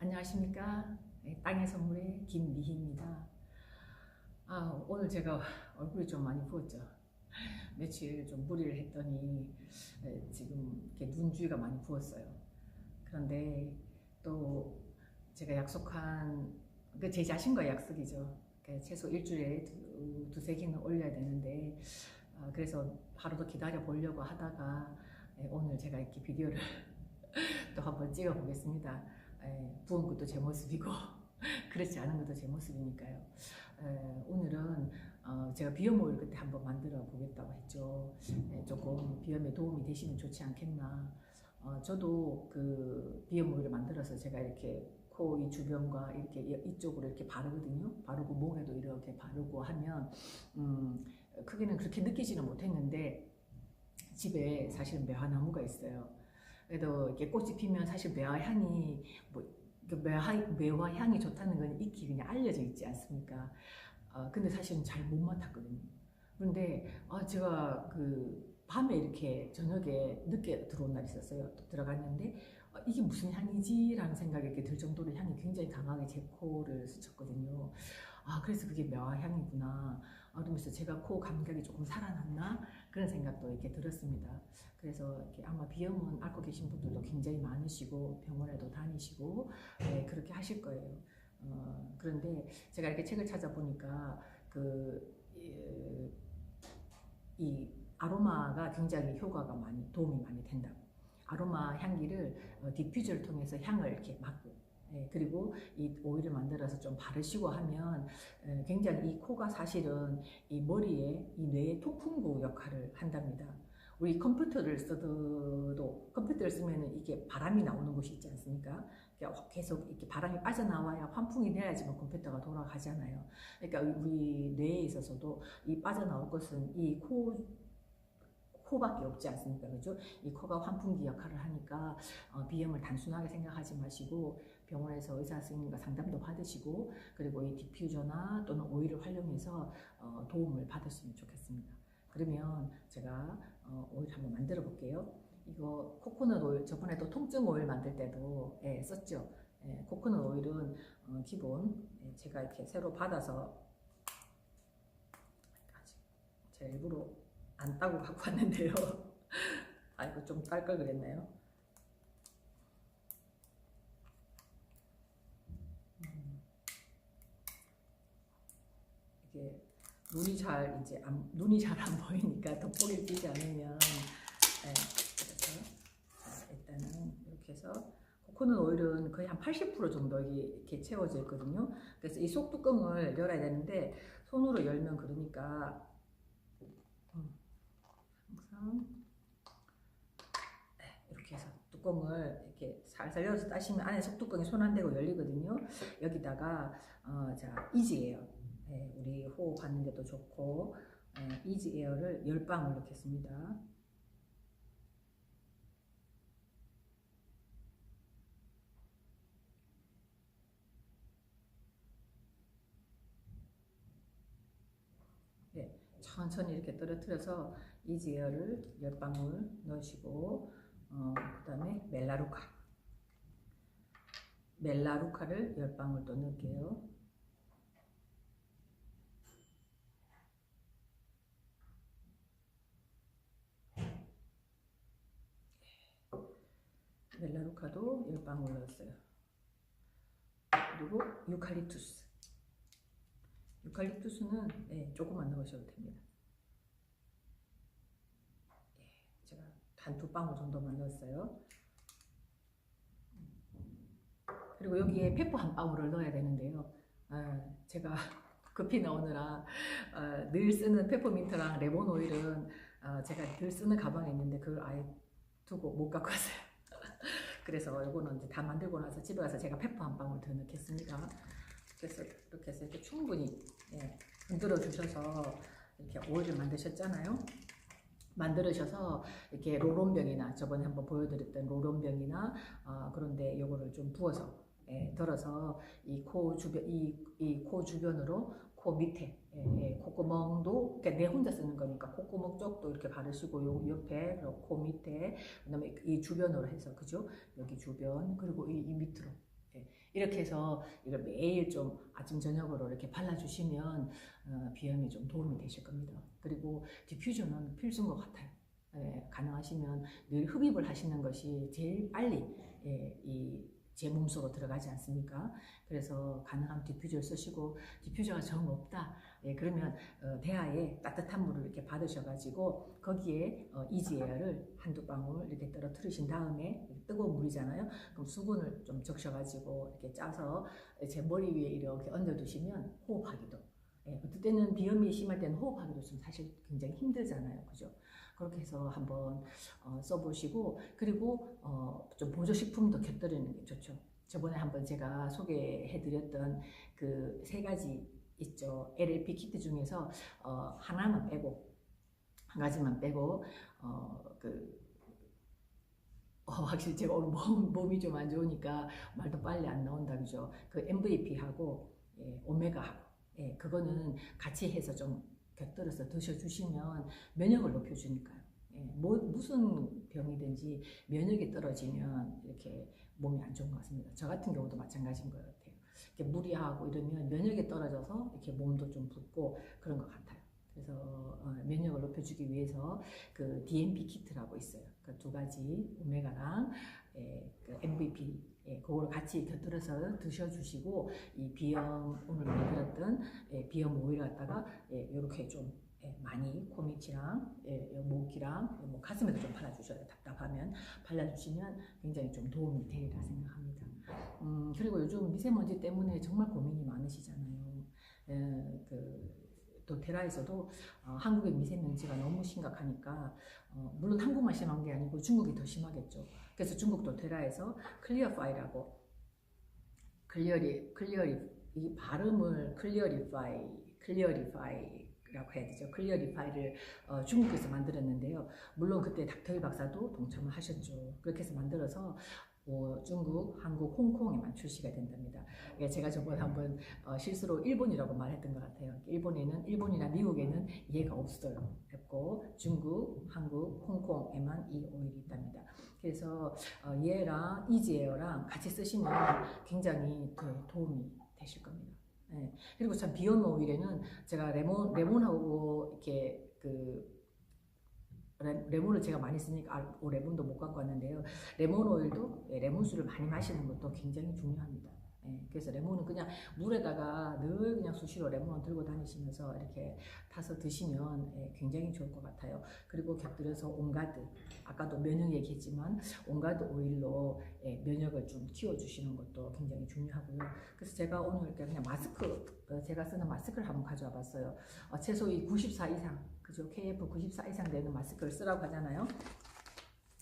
안녕하십니까. 네, 땅의 선물의 김미희입니다. 오늘 제가 얼굴이 좀 많이 부었죠. 며칠 좀 무리를 했더니 지금 이렇게 눈주위가 많이 부었어요. 그런데 또 제가 약속한 제 자신과의 약속이죠. 최소 일주일에 두세 개는 올려야 되는데 그래서 하루 더 기다려 보려고 하다가 오늘 제가 이렇게 비디오를 또 한번 찍어 보겠습니다. 부은 것도 제 모습이고 그렇지 않은 것도 제 모습이니까요. 오늘은 제가 비염 오일 그때 한번 만들어 보겠다고 했죠. 조금 비염에 도움이 되시면 좋지 않겠나. 저도 그 비염 오일을 만들어서 제가 이렇게 코 이 주변과 이렇게 이쪽으로 이렇게 바르거든요. 바르고 목에도 이렇게 바르고 하면 크게는 그렇게 느끼지는 못했는데 집에 사실은 매화나무가 있어요. 그래도 이렇게 꽃이 피면 사실 매화향이 매화향이 좋다는 건 익히 그냥 알려져 있지 않습니까? 근데 사실은 잘 못 맡았거든요. 그런데 제가 그 밤에 이렇게 저녁에 늦게 들어온 날이 있었어요. 들어갔는데 이게 무슨 향이지? 라는 생각이 이렇게 들 정도로 향이 굉장히 강하게 제 코를 스쳤거든요. 그래서 그게 매화향이구나. 그러면서 제가 코 감각이 조금 살아났나? 그런 생각도 이렇게 들었습니다. 그래서 이렇게 아마 비염은 앓고 계신 분들도 굉장히 많으시고 병원에도 다니시고 그렇게 하실 거예요. 그런데 제가 이렇게 책을 찾아보니까 이 아로마가 굉장히 효과가 도움이 많이 된다고. 아로마 향기를 디퓨저를 통해서 향을 이렇게 맡고 그리고 이 오일을 만들어서 좀 바르시고 하면 굉장히 이 코가 사실은 이 머리에 이 뇌의 통풍구 역할을 한답니다. 우리 컴퓨터를 쓰면 이게 바람이 나오는 곳이 있지 않습니까? 계속 이렇게 바람이 빠져나와야 환풍이 돼야지만 컴퓨터가 돌아가잖아요. 그러니까 우리 뇌에 있어서도 이 빠져나올 것은 이 코밖에 없지 않습니까? 그죠? 이 코가 환풍기 역할을 하니까 비염을 단순하게 생각하지 마시고 병원에서 의사 선생님과 상담도 받으시고 그리고 이 디퓨저나 또는 오일을 활용해서 도움을 받으시면 좋겠습니다. 그러면 제가 오일 한번 만들어 볼게요. 이거 코코넛 오일 저번에도 통증 오일 만들 때도 썼죠. 코코넛 오일은 기본 제가 이렇게 새로 받아서 제가 일부러 안 따고 갖고 왔는데요. 이거 좀 딸 걸 그랬나요? 이게 눈이 잘 안 보이니까 돋보기를 띄지 않으면 그래서 일단은 이렇게 해서 코코넛 오일은 거의 한 80% 정도 이렇게 채워져 있거든요. 그래서 이 속뚜껑을 열어야 되는데 손으로 열면 그러니까 항상 이렇게 해서 뚜껑을 이렇게 살살 열어서 따시면 안에 속뚜껑이 손 안 대고 열리거든요. 여기다가 자 이지에어 우리 호흡하는 데도 좋고 이지에어를 10방울 넣겠습니다. 천천히 이렇게 떨어뜨려서 이지에어를 10방울 넣으시고 그 다음에 멜라루카를 10방울 또 넣을게요. 멜라루카도 10방울 넣었어요. 그리고 유칼립투스는 조금만 넣으셔도 됩니다. 제가 한 2방울 정도만 넣었어요. 그리고 여기에 페퍼 1방울을 넣어야 되는데요. 제가 급히 나오느라 늘 쓰는 페퍼민트랑 레몬 오일은 제가 늘 쓰는 가방에 있는데 그걸 아예 두고 못 갖고 왔어요. 그래서 이거는 이제 다 만들고 나서 집에 가서 제가 페퍼 1방울 더 넣겠습니다. 그래서 이렇게 해서 이렇게 충분히 흔들어 주셔서 이렇게 오일을 만드셨잖아요. 만들으셔서 이렇게 로론병이나 저번에 한번 보여드렸던 로론병이나 그런데 이거를 좀 부어서 덜어서 이 코 주변으로 코 밑에 콧구멍도 그러니까 내 혼자 쓰는 거니까 콧구멍 쪽도 이렇게 바르시고 요 옆에 코 밑에 그다음에 이 주변으로 해서 그죠? 여기 주변 그리고 이 밑으로 이렇게 해서 이걸 매일 좀 아침 저녁으로 이렇게 발라주시면 비염에 좀 도움이 되실 겁니다. 그리고 디퓨저는 필수인 것 같아요. 가능하시면 늘 흡입을 하시는 것이 제일 빨리 제 몸속으로 들어가지 않습니까? 그래서 가능하면 디퓨저를 쓰시고, 디퓨저가 정 없다. 그러면 대야에 따뜻한 물을 이렇게 받으셔가지고 거기에 이지에어를 한두 방울 이렇게 떨어뜨리신 다음에, 뜨거운 물이잖아요. 그럼 수분을 좀 적셔가지고 이렇게 짜서 제 머리 위에 이렇게 얹어두시면 호흡하기도. 어떨 때는 비염이 심할 때는 호흡하기도 좀 사실 굉장히 힘들잖아요, 그죠? 그렇게 해서 한번 써보시고, 그리고 좀 보조식품도 곁들이는 게 좋죠. 저번에 한번 제가 소개해드렸던 그 3가지 있죠. LLP 키트 중에서 하나만 빼고, 한 가지만 빼고, 확실히 제가 오늘 몸이 좀 안 좋으니까 말도 빨리 안 나온다, 그죠? 그 MVP하고 오메가하고, 그거는 같이 해서 좀 곁들여서 드셔주시면 면역을 높여주니까요. 무슨 병이든지 면역이 떨어지면 이렇게 몸이 안 좋은 것 같습니다. 저 같은 경우도 마찬가지인 것 같아요. 이렇게 무리하고 이러면 면역이 떨어져서 이렇게 몸도 좀 붓고 그런 것 같아요. 그래서 면역을 높여주기 위해서 그 DMP 키트라고 있어요. 그 2가지 오메가랑 그 MVP, 그걸 같이 곁들여서 드셔주시고, 이 비염, 오늘 만들었던 비염 오일 갖다가 이렇게 좀 많이 코 밑이랑 목이랑 뭐 가슴에도 좀 발라주셔요. 답답하면 발라주시면 굉장히 좀 도움이 되리라 생각합니다. 그리고 요즘 미세먼지 때문에 정말 고민이 많으시잖아요. 또 테라에서도 한국의 미세먼지가 너무 심각하니까, 물론 한국만 심한 게 아니고 중국이 더 심하겠죠. 그래서 중국도 테라에서 클리어파이라고, 이 발음을 클리어리파이라고 해야 되죠. 클리어리파이를 중국에서 만들었는데요. 물론 그때 닥터일 박사도 동참을 하셨죠. 그렇게 해서 만들어서 중국, 한국, 홍콩에만 출시가 된답니다. 제가 저번에 한번 실수로 일본이라고 말했던 것 같아요. 일본이나 미국에는 얘가 없어요. 없고 중국, 한국, 홍콩에만 이 오일이 있답니다. 그래서 얘랑 이지에어랑 같이 쓰시면 굉장히 도움이 되실 겁니다. 그리고 참 비염 오일에는 제가 레몬하고 이렇게 레몬을 제가 많이 쓰니까 레몬도 못 갖고 왔는데요. 레몬 오일도 레몬수를 많이 마시는 것도 굉장히 중요합니다. 그래서 레몬은 그냥 물에다가 늘 그냥 수시로 레몬을 들고 다니시면서 이렇게 타서 드시면 굉장히 좋을 것 같아요. 그리고 곁들여서 온가드, 아까도 면역 얘기했지만 온가드 오일로 면역을 좀 키워주시는 것도 굉장히 중요하고요. 그래서 제가 오늘 그냥 마스크, 제가 쓰는 마스크를 한번 가져와 봤어요. 최소 94 이상, 그죠? KF 94 이상 되는 마스크를 쓰라고 하잖아요.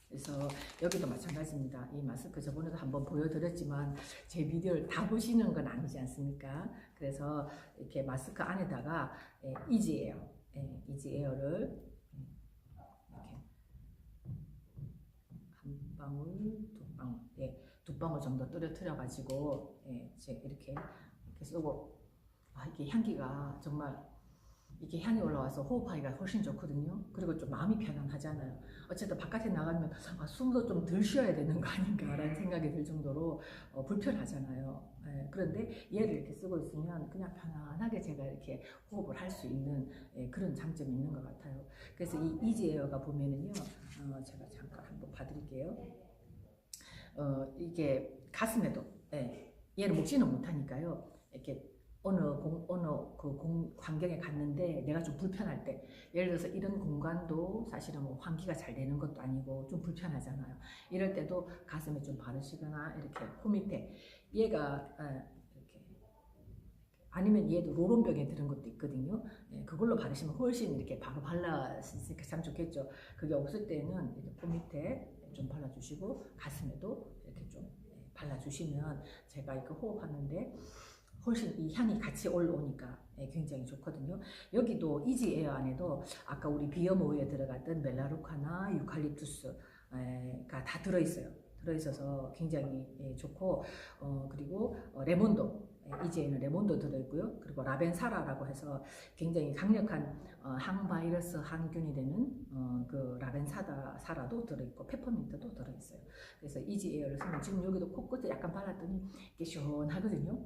그래서 여기도 마찬가지입니다. 이 마스크 저번에도 한번 보여드렸지만 제 비디오를 다 보시는 건 아니지 않습니까? 그래서 이렇게 마스크 안에다가 이지에어를 이렇게 한 방울, 두 방울 정도 떨어뜨려 가지고 이렇게 쓰고, 이게 향기가 정말, 이게 향이 올라와서 호흡하기가 훨씬 좋거든요. 그리고 좀 마음이 편안하잖아요. 어쨌든 바깥에 나가면 숨도 좀 덜 쉬어야 되는 거 아닌가라는 생각이 들 정도로 불편하잖아요. 그런데 얘를 이렇게 쓰고 있으면 그냥 편안하게 제가 이렇게 호흡을 할 수 있는 그런 장점이 있는 것 같아요. 그래서 이 이지에어가 보면은요, 제가 잠깐 한번 봐드릴게요. 이게 가슴에도, 얘는 먹지는 못하니까요. 이렇게 어느 환경에 갔는데 내가 좀 불편할 때, 예를 들어서 이런 공간도 사실은 뭐 환기가 잘 되는 것도 아니고 좀 불편하잖아요. 이럴 때도 가슴에 좀 바르시거나 이렇게 코 밑에, 얘가 이렇게, 아니면 얘도 로론병에 들은 것도 있거든요. 그걸로 바르시면 훨씬 이렇게 바로 발라지니까 참 좋겠죠. 그게 없을 때는 이렇게 코 밑에 좀 발라주시고 가슴에도 이렇게 좀 발라주시면 제가 이렇게 호흡하는데 훨씬 이 향이 같이 올라오니까 굉장히 좋거든요. 여기도 이지에어 안에도 아까 우리 비염 오일에 들어갔던 멜라루카나 유칼립투스가 다 들어있어요. 들어있어서 굉장히 좋고 그리고 레몬도 이지에는 레몬도 들어있고요. 그리고 라벤사라라고 해서 굉장히 강력한 항바이러스 항균이 되는 그 라벤사라도 들어있고 페퍼민트도 들어있어요. 그래서 이지에어를 쓰면 지금 여기도 코끝에 약간 발랐더니 이게 시원하거든요.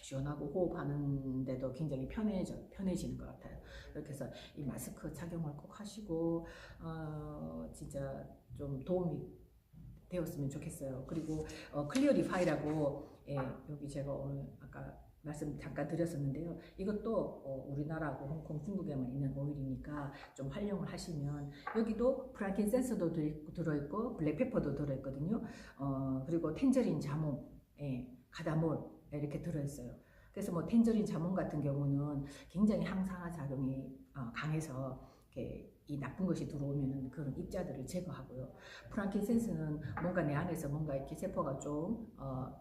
시원하고 호흡하는데도 굉장히 편해지는 것 같아요. 이렇게 해서 이 마스크 착용을 꼭 하시고 진짜 좀 도움이 되었으면 좋겠어요. 그리고 클리어 리파이라고 여기 제가 오늘 아까 말씀 잠깐 드렸었는데요. 이것도 우리나라하고 홍콩, 중국에만 있는 오일이니까 좀 활용을 하시면 여기도 프랑킨센스도 들어있고 블랙페퍼도 들어있거든요. 그리고 텐저린 자몽, 카다몰 이렇게 들어있어요. 그래서 뭐 텐저린 자몽 같은 경우는 굉장히 항산화 작용이 강해서 이 나쁜 것이 들어오면은 그런 입자들을 제거하고요. 프랑킨센스는 뭔가 내 안에서 뭔가 이렇게 세포가 좀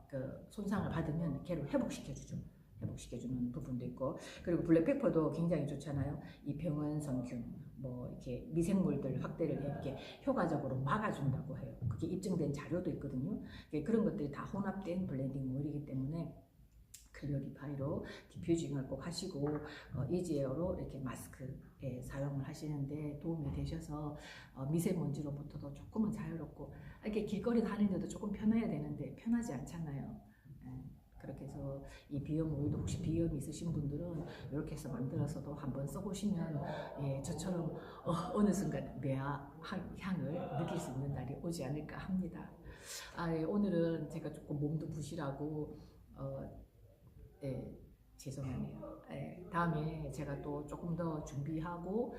그 손상을 받으면 걔를 회복시켜주는 부분도 있고, 그리고 블랙페퍼도 굉장히 좋잖아요. 이 병원성균, 뭐 이렇게 미생물들 확대를 이렇게 효과적으로 막아준다고 해요. 그게 입증된 자료도 있거든요. 그런 것들이 다 혼합된 블렌딩 오일이기 때문에 클리어 리파이로 디퓨징을 꼭 하시고 이지에어로 이렇게 마스크에 사용을 하시는데 도움이 되셔서 미세먼지로부터도 조금은 자유롭고 이렇게 길거리 다니는데도 조금 편해야 되는데 편하지 않잖아요. 그렇게 해서 이 비염 오일도 혹시 비염이 있으신 분들은 이렇게 해서 만들어서도 한번 써보시면 저처럼 어느 순간 매화 향을 느낄 수 있는 날이 오지 않을까 합니다. 오늘은 제가 조금 몸도 부실하고 죄송하네요. 다음에 제가 또 조금 더 준비하고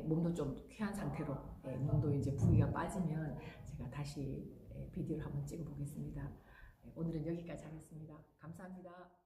몸도 좀 쾌한 상태로 눈도 이제 부위가 빠지면 제가 다시 비디오를 한번 찍어 보겠습니다. 오늘은 여기까지 하겠습니다. 감사합니다.